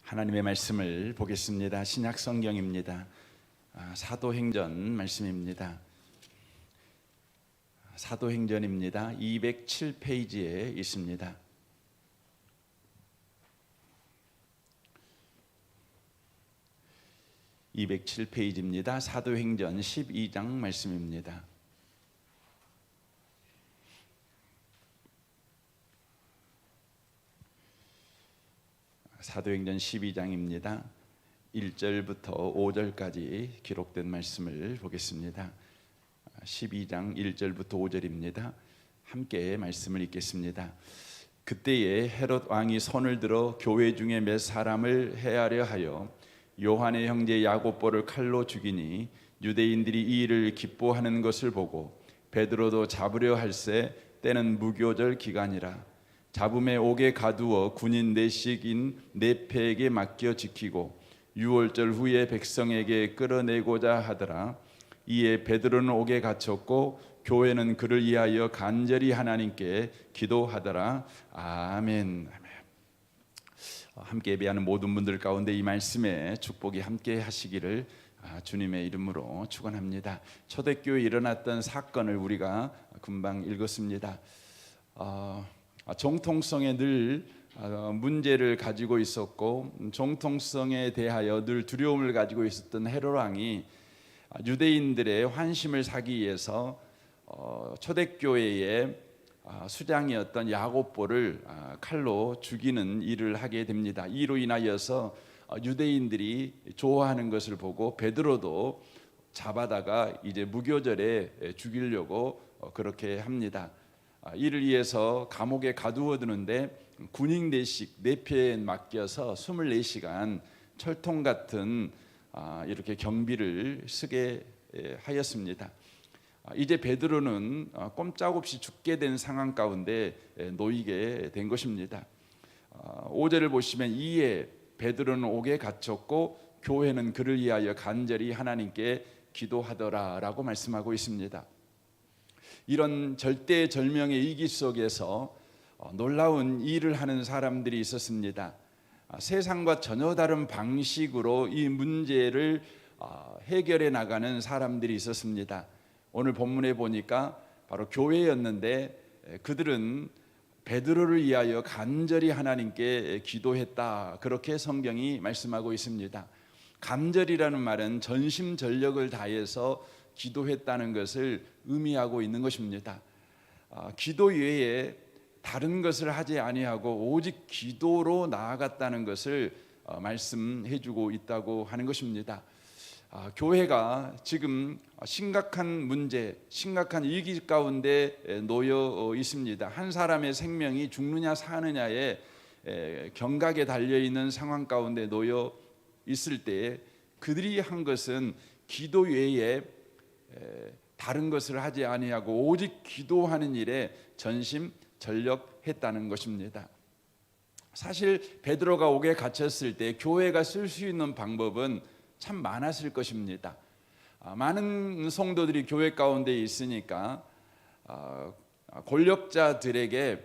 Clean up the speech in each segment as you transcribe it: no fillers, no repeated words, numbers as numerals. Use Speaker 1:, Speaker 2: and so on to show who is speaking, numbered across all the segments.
Speaker 1: 하나님의 말씀을 보겠습니다. 신약 성경입니다. 사도행전 말씀입니다. 사도행전입니다. 207페이지에 있습니다. (207페이지입니다) 사도행전 12장 말씀입니다. 사도행전 12장입니다. 1절부터 5절까지 기록된 말씀을 보겠습니다. 12장 1절부터 5절입니다. 함께 말씀을 읽겠습니다. 그때에 헤롯 왕이 손을 들어 교회 중에 몇 사람을 해하려 하여 요한의 형제 야고보를 칼로 죽이니 유대인들이 이 일을 기뻐하는 것을 보고 베드로도 잡으려 할새 때는 무교절 기간이라 잡음에 옥에 가두어 군인 내식인 네페에게 맡겨 지키고 유월절 후에 백성에게 끌어내고자 하더라. 이에 베드로는 옥에 갇혔고 교회는 그를 위하여 간절히 하나님께 기도하더라. 아멘. 함께 예배하는 모든 분들 가운데 이 말씀에 축복이 함께 하시기를 주님의 이름으로 축원합니다. 초대교회에 일어났던 사건을 우리가 금방 읽었습니다. 정통성에 늘 문제를 가지고 있었고 정통성에 대하여 늘 두려움을 가지고 있었던 헤롯 왕이 유대인들의 환심을 사기 위해서 초대교회의 수장이었던 야고보를 칼로 죽이는 일을 하게 됩니다. 이로 인하여서 유대인들이 좋아하는 것을 보고 베드로도 잡아다가 이제 무교절에 죽이려고 그렇게 합니다. 이를 위해서 감옥에 가두어 두는데 군인 내식 네페에 맡겨서 24시간 철통 같은 이렇게 경비를 쓰게 하였습니다. 이제 베드로는 꼼짝없이 죽게 된 상황 가운데 놓이게 된 것입니다. 5절을 보시면 이에 베드로는 옥에 갇혔고 교회는 그를 위하여 간절히 하나님께 기도하더라라고 말씀하고 있습니다. 이런 절대절명의 위기 속에서 놀라운 일을 하는 사람들이 있었습니다. 세상과 전혀 다른 방식으로 이 문제를 해결해 나가는 사람들이 있었습니다. 오늘 본문에 보니까 바로 교회였는데 그들은 베드로를 위하여 간절히 하나님께 기도했다. 그렇게 성경이 말씀하고 있습니다. 간절이라는 말은 전심전력을 다해서 기도했다는 것을 의미하고 있는 것입니다. 기도 외에 다른 것을 하지 아니하고 오직 기도로 나아갔다는 것을 말씀해주고 있다고 하는 것입니다. 교회가 지금 심각한 문제, 심각한 위기 가운데 놓여 있습니다. 한 사람의 생명이 죽느냐 사느냐에 경각에 달려있는 상황 가운데 놓여 있을 때 그들이 한 것은 기도 외에 다른 것을 하지 아니하고 오직 기도하는 일에 전심전력했다는 것입니다. 사실 베드로가 옥에 갇혔을 때 교회가 쓸 수 있는 방법은 참 많았을 것입니다. 많은 성도들이 교회 가운데 있으니까 권력자들에게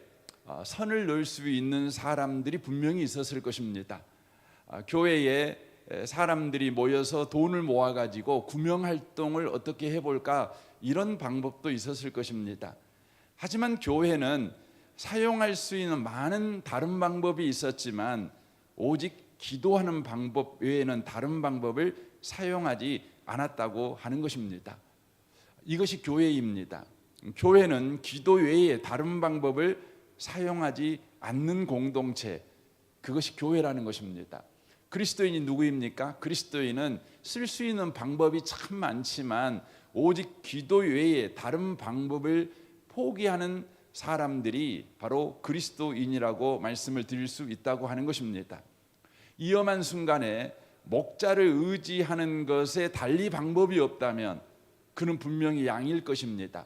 Speaker 1: 선을 넣을 수 있는 사람들이 분명히 있었을 것입니다. 교회에 사람들이 모여서 돈을 모아가지고 구명활동을 어떻게 해볼까 이런 방법도 있었을 것입니다. 하지만 교회는 사용할 수 있는 많은 다른 방법이 있었지만 오직 기도하는 방법 외에는 다른 방법을 사용하지 않았다고 하는 것입니다. 이것이 교회입니다. 교회는 기도 외에 다른 방법을 사용하지 않는 공동체, 그것이 교회라는 것입니다. 그리스도인이 누구입니까? 그리스도인은 쓸 수 있는 방법이 참 많지만 오직 기도 외에 다른 방법을 포기하는 사람들이 바로 그리스도인이라고 말씀을 드릴 수 있다고 하는 것입니다. 위험한 순간에 목자를 의지하는 것에 달리 방법이 없다면 그는 분명히 양일 것입니다.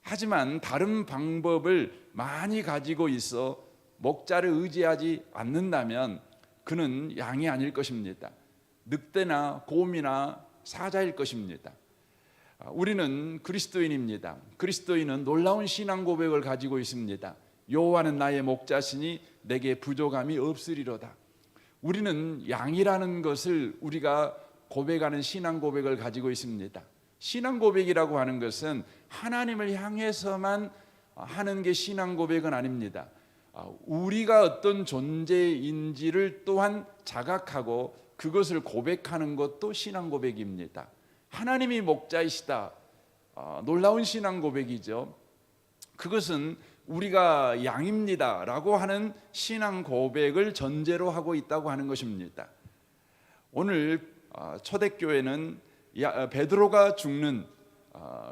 Speaker 1: 하지만 다른 방법을 많이 가지고 있어 목자를 의지하지 않는다면 그는 양이 아닐 것입니다. 늑대나 곰이나 사자일 것입니다. 우리는 그리스도인입니다. 그리스도인은 놀라운 신앙 고백을 가지고 있습니다. 여호와는 나의 목자시니 내게 부족함이 없으리로다. 우리는 양이라는 것을 우리가 고백하는 신앙 고백을 가지고 있습니다. 신앙 고백이라고 하는 것은 하나님을 향해서만 하는 게 신앙 고백은 아닙니다. 우리가 어떤 존재인지를 또한 자각하고 그것을 고백하는 것도 신앙 고백입니다. 하나님이 목자이시다. 놀라운 신앙 고백이죠. 그것은 우리가 양입니다 라고 하는 신앙 고백을 전제로 하고 있다고 하는 것입니다. 오늘 초대교회는 베드로가 죽는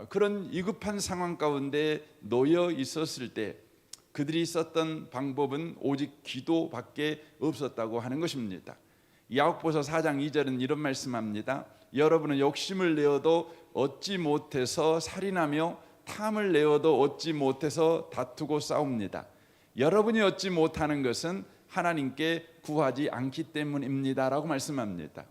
Speaker 1: 그런 위급한 상황 가운데 놓여 있었을 때 그들이 썼던 방법은 오직 기도밖에 없었다고 하는 것입니다. 야고보서 4장 2절은 이런 말씀합니다. 여러분은 욕심을 내어도 얻지 못해서 살인하며 탐을 내어도 얻지 못해서 다투고 싸웁니다. 여러분이 얻지 못하는 것은 하나님께 구하지 않기 때문입니다 라고 말씀합니다.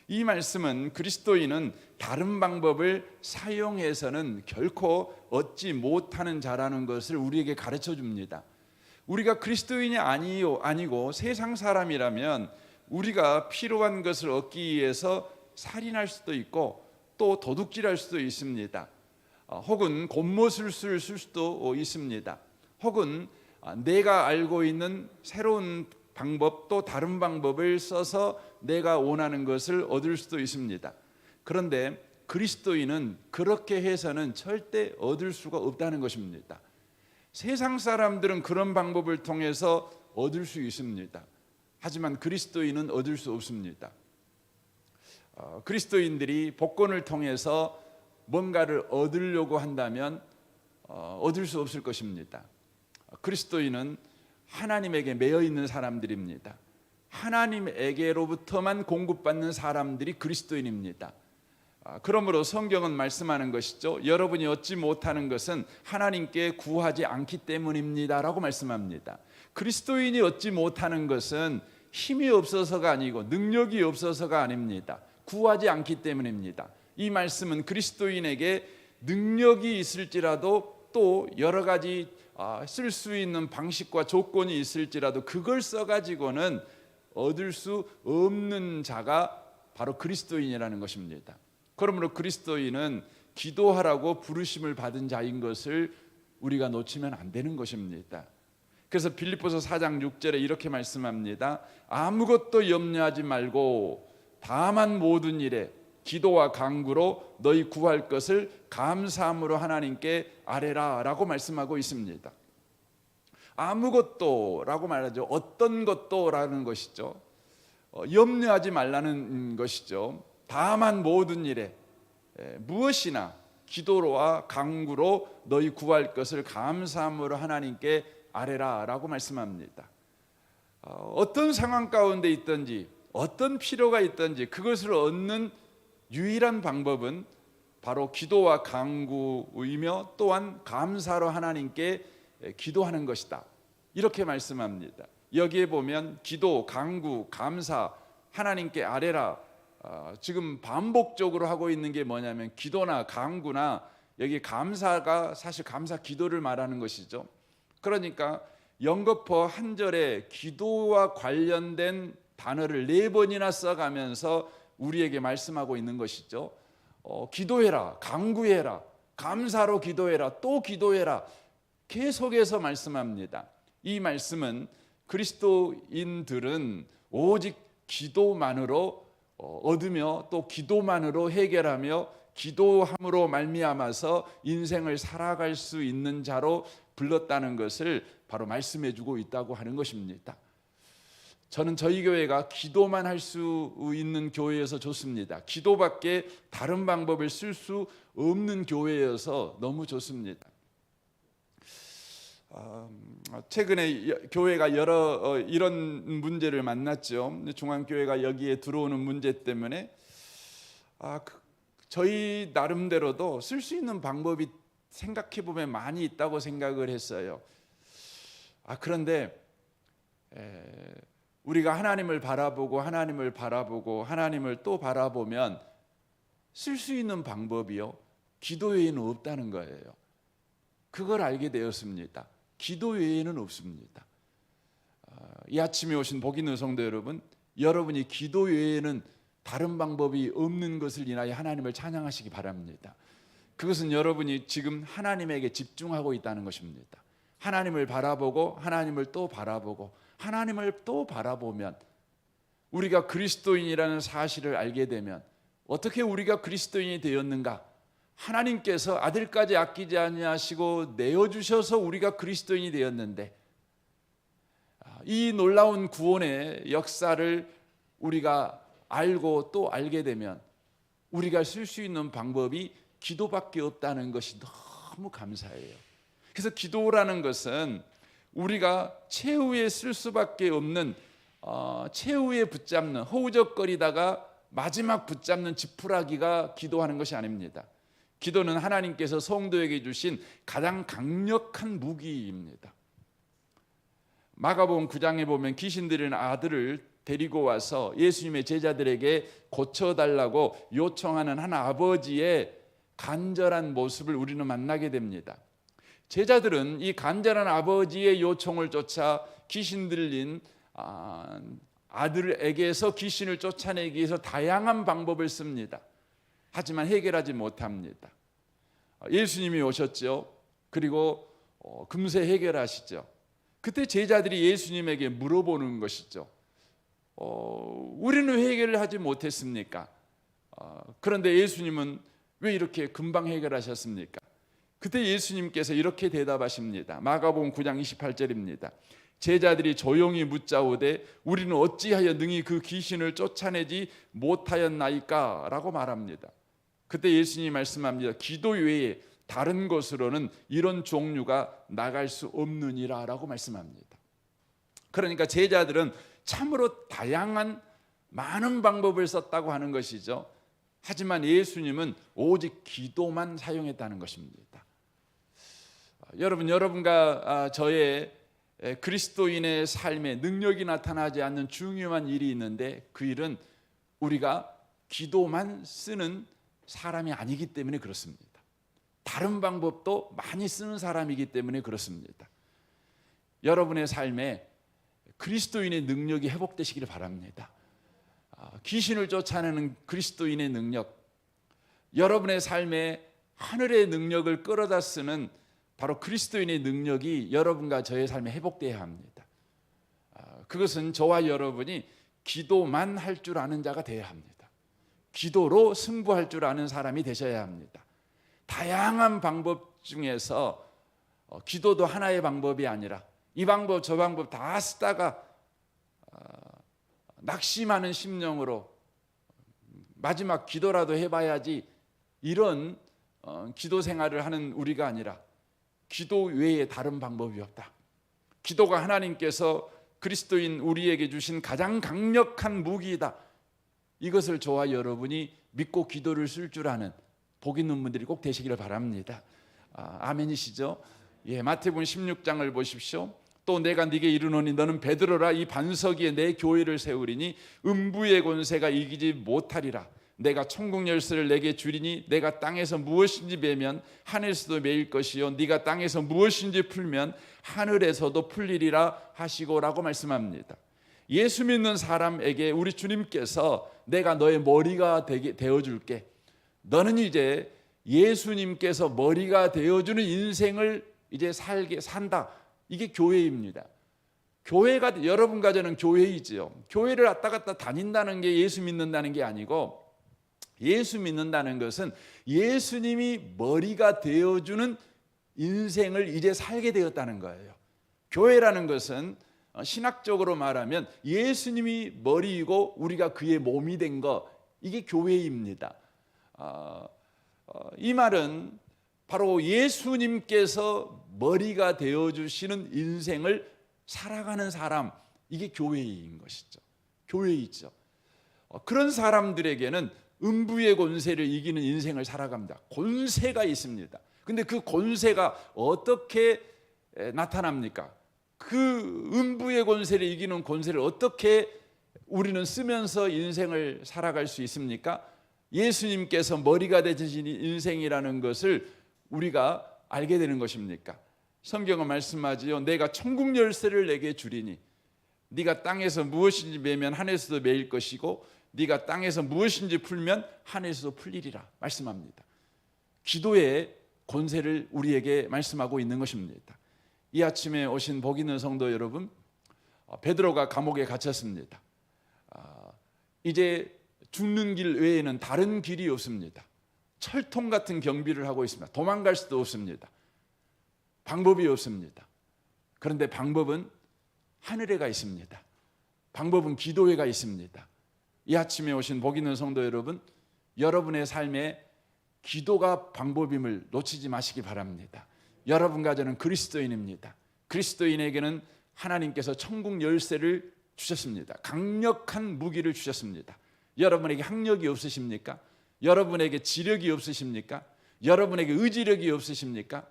Speaker 1: 이 말씀은 그리스도인은 다른 방법을 사용해서는 결코 얻지 못하는 자라는 것을 우리에게 가르쳐 줍니다. 우리가 그리스도인이 아니고 세상 사람이라면 우리가 필요한 것을 얻기 위해서 살인할 수도 있고 또 도둑질할 수도 있습니다. 혹은 곤모술수를 쓸 수도 있습니다. 혹은 내가 알고 있는 새로운 방법 또 다른 방법을 써서 내가 원하는 것을 얻을 수도 있습니다. 그런데 그리스도인은 그렇게 해서는 절대 얻을 수가 없다는 것입니다. 세상 사람들은 그런 방법을 통해서 얻을 수 있습니다. 하지만 그리스도인은 얻을 수 없습니다. 그리스도인들이 복권을 통해서 뭔가를 얻으려고 한다면 얻을 수 없을 것입니다. 그리스도인은 하나님에게 매여 있는 사람들입니다. 하나님에게로부터만 공급받는 사람들이 그리스도인입니다. 그러므로 성경은 말씀하는 것이죠. 여러분이 얻지 못하는 것은 하나님께 구하지 않기 때문입니다 라고 말씀합니다. 그리스도인이 얻지 못하는 것은 힘이 없어서가 아니고 능력이 없어서가 아닙니다. 구하지 않기 때문입니다. 이 말씀은 그리스도인에게 능력이 있을지라도 또 여러 가지 쓸 수 있는 방식과 조건이 있을지라도 그걸 써가지고는 얻을 수 없는 자가 바로 그리스도인이라는 것입니다. 그러므로 그리스도인은 기도하라고 부르심을 받은 자인 것을 우리가 놓치면 안 되는 것입니다. 그래서 빌립보서 4장 6절에 이렇게 말씀합니다. 아무것도 염려하지 말고 다만 모든 일에 기도와 간구로 너희 구할 것을 감사함으로 하나님께 아뢰라 라고 말씀하고 있습니다. 아무것도 라고 말하죠. 어떤 것도 라는 것이죠. 염려하지 말라는 것이죠. 다만 모든 일에 무엇이나 기도와 간구로 너희 구할 것을 감사함으로 하나님께 아뢰라 라고 말씀합니다. 어떤 상황 가운데 있든지 어떤 필요가 있든지 그것을 얻는 유일한 방법은 바로 기도와 간구이며 또한 감사로 하나님께 기도하는 것이다. 이렇게 말씀합니다. 여기에 보면 기도, 간구, 감사, 하나님께 아뢰라 지금 반복적으로 하고 있는 게 뭐냐면 기도나 간구나 여기 감사가 사실 감사 기도를 말하는 것이죠. 그러니까 연거푸 한 절에 기도와 관련된 단어를 4번이나 써가면서 우리에게 말씀하고 있는 것이죠. 기도해라, 간구해라, 감사로 기도해라, 또 기도해라 계속해서 말씀합니다. 이 말씀은 그리스도인들은 오직 기도만으로 얻으며 또 기도만으로 해결하며 기도함으로 말미암아서 인생을 살아갈 수 있는 자로 불렀다는 것을 바로 말씀해 주고 있다고 하는 것입니다. 저는 저희 교회가 기도만 할 수 있는 교회여서 좋습니다. 기도밖에 다른 방법을 쓸 수 없는 교회여서 너무 좋습니다. 최근에 교회가 여러 이런 문제를 만났죠. 중앙교회가 여기에 들어오는 문제 때문에 저희 나름대로도 쓸 수 있는 방법이 생각해 보면 많이 있다고 생각을 했어요. 그런데 우리가 하나님을 바라보고 하나님을 또 바라보면 쓸 수 있는 방법이요 기도 외에는 없다는 거예요. 그걸 알게 되었습니다. 기도 외에는 없습니다. 이 아침에 오신 복 있는 성도 여러분, 여러분이 기도 외에는 다른 방법이 없는 것을 인하여 하나님을 찬양하시기 바랍니다. 그것은 여러분이 지금 하나님에게 집중하고 있다는 것입니다. 하나님을 바라보고 하나님을 또 바라보고 하나님을 또 바라보면 우리가 그리스도인이라는 사실을 알게 되면 어떻게 우리가 그리스도인이 되었는가? 하나님께서 아들까지 아끼지 아니하시고 내어주셔서 우리가 그리스도인이 되었는데 이 놀라운 구원의 역사를 우리가 알고 또 알게 되면 우리가 쓸 수 있는 방법이 기도밖에 없다는 것이 너무 감사해요. 그래서 기도라는 것은 우리가 최후에 쓸 수밖에 없는 최후에 붙잡는 허우적거리다가 마지막 붙잡는 지푸라기가 기도하는 것이 아닙니다. 기도는 하나님께서 성도에게 주신 가장 강력한 무기입니다. 마가복음 9장에 보면 귀신 들린 아들을 데리고 와서 예수님의 제자들에게 고쳐달라고 요청하는 한 아버지의 간절한 모습을 우리는 만나게 됩니다. 제자들은 이 간절한 아버지의 요청을 쫓아 귀신 들린 아들에게서 귀신을 쫓아내기 위해서 다양한 방법을 씁니다. 하지만 해결하지 못합니다. 예수님이 오셨죠. 그리고 금세 해결하시죠. 그때 제자들이 예수님에게 물어보는 것이죠. 우리는 해결을 하지 못했습니까? 그런데 예수님은 왜 이렇게 금방 해결하셨습니까? 그때 예수님께서 이렇게 대답하십니다. 마가복음 9장 28절입니다. 제자들이 조용히 묻자오되 우리는 어찌하여 능히 그 귀신을 쫓아내지 못하였나이까? 라고 말합니다. 그때 예수님이 말씀합니다. 기도 외에 다른 것으로는 이런 종류가 나갈 수 없느니라 라고 말씀합니다. 그러니까 제자들은 참으로 다양한 많은 방법을 썼다고 하는 것이죠. 하지만 예수님은 오직 기도만 사용했다는 것입니다. 여러분과 저의 그리스도인의 삶에 능력이 나타나지 않는 중요한 일이 있는데 그 일은 우리가 기도만 쓰는 사람이 아니기 때문에 그렇습니다. 다른 방법도 많이 쓰는 사람이기 때문에 그렇습니다. 여러분의 삶에 그리스도인의 능력이 회복되시기를 바랍니다. 귀신을 쫓아내는 그리스도인의 능력, 여러분의 삶에 하늘의 능력을 끌어다 쓰는 바로 그리스도인의 능력이 여러분과 저의 삶에 회복되어야 합니다. 그것은 저와 여러분이 기도만 할 줄 아는 자가 되어야 합니다. 기도로 승부할 줄 아는 사람이 되셔야 합니다. 다양한 방법 중에서 기도도 하나의 방법이 아니라 이 방법 저 방법 다 쓰다가 낙심하는 심령으로 마지막 기도라도 해봐야지 이런 기도 생활을 하는 우리가 아니라 기도 외에 다른 방법이 없다. 기도가 하나님께서 그리스도인 우리에게 주신 가장 강력한 무기이다. 이것을 저와 여러분이 믿고 기도를 쓸 줄 아는 복 있는 분들이 꼭 되시기를 바랍니다. 아멘이시죠? 예, 마태복음 16장을 보십시오. 또 내가 네게 이르노니 너는 베드로라 이 반석 위에 내 교회를 세우리니 음부의 권세가 이기지 못하리라. 내가 천국 열쇠를 내게 주리니 내가 땅에서 무엇인지 매면 하늘에서도 매일 것이요 네가 땅에서 무엇인지 풀면 하늘에서도 풀리리라 하시고라고 말씀합니다. 예수 믿는 사람에게 우리 주님께서 내가 너의 머리가 되어줄게. 너는 이제 예수님께서 머리가 되어주는 인생을 이제 산다. 이게 교회입니다. 교회가 여러분과 저는 교회이지요. 교회를 왔다 갔다 다닌다는 게 예수 믿는다는 게 아니고 예수 믿는다는 것은 예수님이 머리가 되어주는 인생을 이제 살게 되었다는 거예요. 교회라는 것은 신학적으로 말하면 예수님이 머리이고 우리가 그의 몸이 된 거, 이게 교회입니다. 이 말은 바로 예수님께서 머리가 되어주시는 인생을 살아가는 사람, 이게 교회인 것이죠. 교회이죠. 그런 사람들에게는 음부의 권세를 이기는 인생을 살아갑니다. 권세가 있습니다. 근데 그 권세가 어떻게 나타납니까? 그 음부의 권세를 이기는 권세를 어떻게 우리는 쓰면서 인생을 살아갈 수 있습니까? 예수님께서 머리가 되신 인생이라는 것을 우리가 알게 되는 것입니까? 성경은 말씀하지요. 내가 천국 열쇠를 내게 주리니 네가 땅에서 무엇인지 매면 하늘에서도 매일 것이고 네가 땅에서 무엇인지 풀면 하늘에서도 풀리리라 말씀합니다. 기도의 권세를 우리에게 말씀하고 있는 것입니다. 이 아침에 오신 복 있는 성도 여러분, 베드로가 감옥에 갇혔습니다. 이제 죽는 길 외에는 다른 길이 없습니다. 철통 같은 경비를 하고 있습니다. 도망갈 수도 없습니다. 방법이 없습니다. 그런데 방법은 하늘에가 있습니다. 방법은 기도회가 있습니다. 이 아침에 오신 복 있는 성도 여러분, 여러분의 삶에 기도가 방법임을 놓치지 마시기 바랍니다. 여러분과 저는 그리스도인입니다. 그리스도인에게는 하나님께서 천국 열쇠를 주셨습니다. 강력한 무기를 주셨습니다. 여러분에게 학력이 없으십니까? 여러분에게 지력이 없으십니까? 여러분에게 의지력이 없으십니까?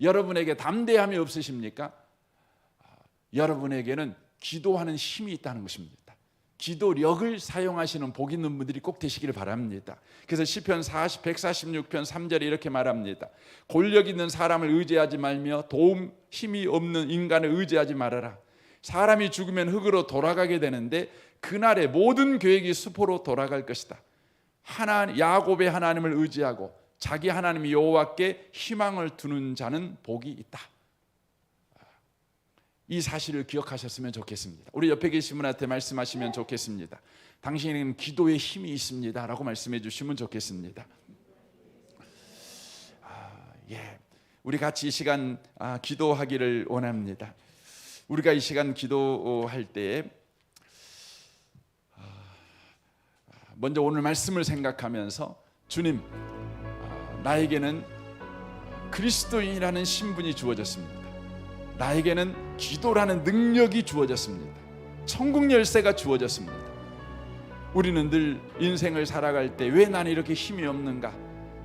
Speaker 1: 여러분에게 담대함이 없으십니까? 여러분에게는 기도하는 힘이 있다는 것입니다. 기도력을 사용하시는 복 있는 분들이 꼭 되시기를 바랍니다. 그래서 시편 146편 3절에 이렇게 말합니다. 권력 있는 사람을 의지하지 말며 도움 힘이 없는 인간을 의지하지 말아라. 사람이 죽으면 흙으로 돌아가게 되는데 그날의 모든 계획이 수포로 돌아갈 것이다. 야곱의 하나님을 의지하고 자기 하나님 여호와께 희망을 두는 자는 복이 있다. 이 사실을 기억하셨으면 좋겠습니다. 우리 옆에 계신 분한테 말씀하시면 좋겠습니다. 당신에게는 기도의 힘이 있습니다 라고 말씀해 주시면 좋겠습니다. 우리 같이 이 시간 기도하기를 원합니다. 우리가 이 시간 기도할 때 먼저 오늘 말씀을 생각하면서 주님, 나에게는 그리스도인이라는 신분이 주어졌습니다. 나에게는 기도라는 능력이 주어졌습니다. 천국 열쇠가 주어졌습니다. 우리는 늘 인생을 살아갈 때 왜 나는 이렇게 힘이 없는가?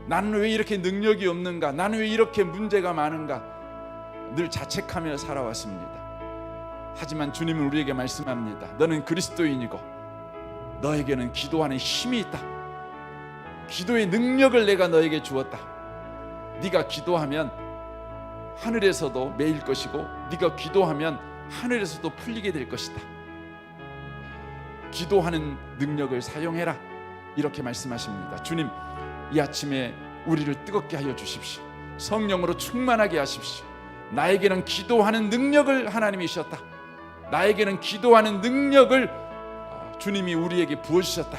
Speaker 1: 나는 왜 이렇게 능력이 없는가? 나는 왜 이렇게 문제가 많은가? 늘 자책하며 살아왔습니다. 하지만 주님은 우리에게 말씀합니다. 너는 그리스도인이고 너에게는 기도하는 힘이 있다. 기도의 능력을 내가 너에게 주었다. 네가 기도하면 하늘에서도 매일 것이고 네가 기도하면 하늘에서도 풀리게 될 것이다. 기도하는 능력을 사용해라. 이렇게 말씀하십니다. 주님, 이 아침에 우리를 뜨겁게 하여 주십시오. 성령으로 충만하게 하십시오. 나에게는 기도하는 능력을 하나님이 주셨다. 나에게는 기도하는 능력을 주님이 우리에게 부어주셨다.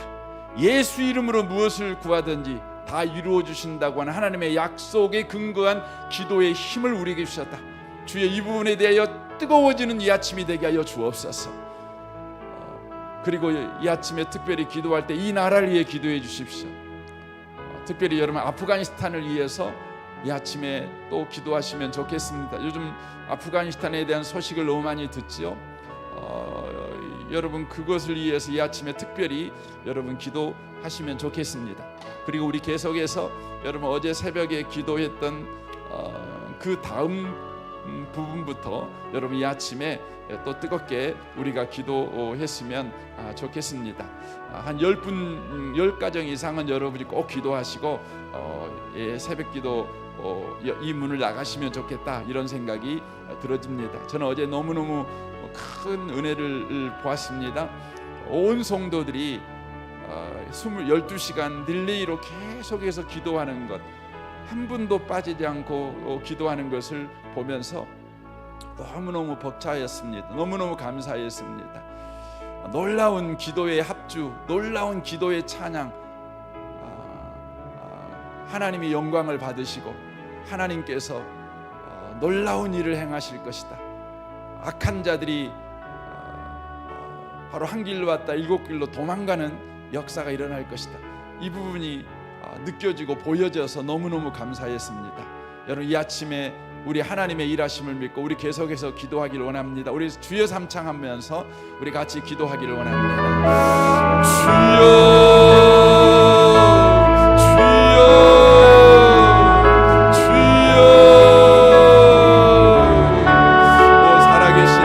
Speaker 1: 예수 이름으로 무엇을 구하든지 다 이루어 주신다고 하는 하나님의 약속에 근거한 기도의 힘을 우리에게 주셨다. 주의 이 부분에 대하여 뜨거워지는 이 아침이 되게 하여 주옵소서. 그리고 이 아침에 특별히 기도할 때 이 나라를 위해 기도해 주십시오. 특별히 여러분 아프가니스탄을 위해서 이 아침에 또 기도하시면 좋겠습니다. 요즘 아프가니스탄에 대한 소식을 너무 많이 듣지요. 여러분 그것을 위해서 이 아침에 특별히 여러분 기도하시면 좋겠습니다. 그리고 우리 계속해서 여러분 어제 새벽에 기도했던 그 다음 부분부터 여러분 이 아침에 또 뜨겁게 우리가 기도했으면 좋겠습니다. 한 10가정 이상은 여러분이 꼭 기도하시고 새벽 기도 이 문을 나가시면 좋겠다 이런 생각이 들어집니다. 저는 어제 너무너무 큰 은혜를 보았습니다. 온 성도들이 12시간 릴레이로 계속해서 기도하는 것, 한 분도 빠지지 않고 기도하는 것을 보면서 너무너무 벅차였습니다. 너무너무 감사했습니다. 놀라운 기도의 합주, 놀라운 기도의 찬양, 하나님이 영광을 받으시고 하나님께서 놀라운 일을 행하실 것이다. 악한 자들이 바로 한 길로 왔다 7길로 도망가는 역사가 일어날 것이다. 이 부분이 느껴지고 보여져서 너무너무 감사했습니다. 여러분 이 아침에 우리 하나님의 일하심을 믿고 우리 계속해서 기도하기를 원합니다. 우리 주여 삼창하면서 우리 같이 기도하기를 원합니다.